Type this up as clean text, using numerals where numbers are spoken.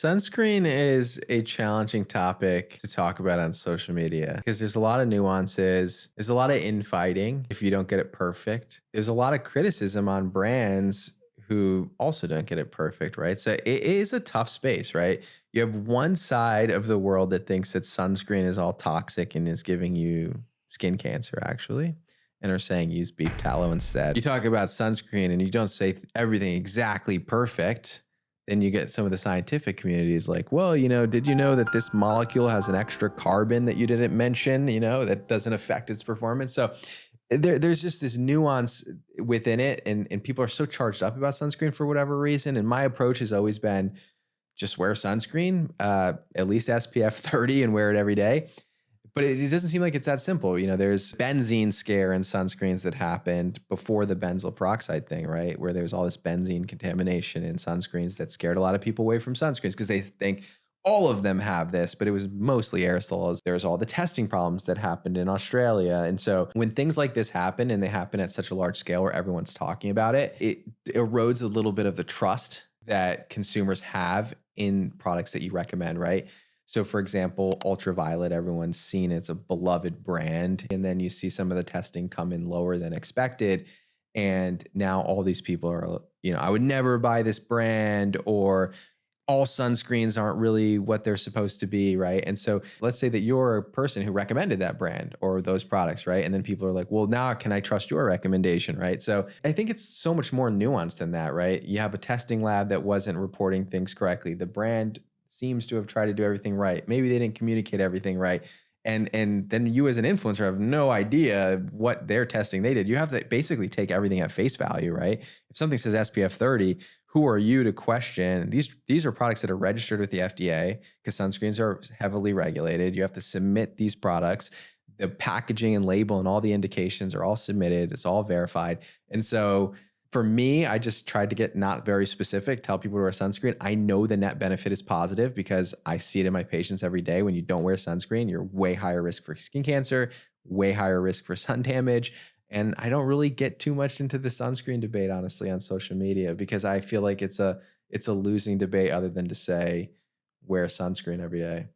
Sunscreen is a challenging topic to talk about on social media because there's a lot of nuances. There's a lot of infighting if you don't get it perfect. There's a lot of criticism on brands who also don't get it perfect, right? So it is a tough space, right? You have one side of the world that thinks that sunscreen is all toxic and is giving you skin cancer, actually, and are saying use beef tallow instead. You talk about sunscreen and you don't say everything exactly perfect, then you get some of the scientific communities like, well, did you know that this molecule has an extra carbon that you didn't mention, that doesn't affect its performance? So there's just this nuance within it. And people are so charged up about sunscreen for whatever reason. And my approach has always been just wear sunscreen, at least SPF 30 and wear it every day. But it doesn't seem like it's that simple. There's benzene scare in sunscreens that happened before the benzoyl peroxide thing, right? Where there's all this benzene contamination in sunscreens that scared a lot of people away from sunscreens because they think all of them have this, but it was mostly aerosols. There's all the testing problems that happened in Australia. And so when things like this happen and they happen at such a large scale where everyone's talking about it, it erodes a little bit of the trust that consumers have in products that you recommend, right? So, for example, ultraviolet, everyone's seen it's a beloved brand. And then you see some of the testing come in lower than expected. And now all these people are, I would never buy this brand, or all sunscreens aren't really what they're supposed to be, right? And so let's say that you're a person who recommended that brand or those products, right? And then people are like, well, now can I trust your recommendation, right? So I think it's so much more nuanced than that, right? You have a testing lab that wasn't reporting things correctly. The brand seems to have tried to do everything right. Maybe they didn't communicate everything right. And then you as an influencer have no idea what their testing they did. You have to basically take everything at face value, right? If something says SPF 30, who are you to question? These are products that are registered with the FDA because sunscreens are heavily regulated. You have to submit these products. The packaging and label and all the indications are all submitted. It's all verified. And so for me, I just tried to get not very specific, tell people to wear sunscreen. I know the net benefit is positive because I see it in my patients every day. When you don't wear sunscreen, you're way higher risk for skin cancer, way higher risk for sun damage. And I don't really get too much into the sunscreen debate, honestly, on social media because I feel like it's a losing debate other than to say wear sunscreen every day.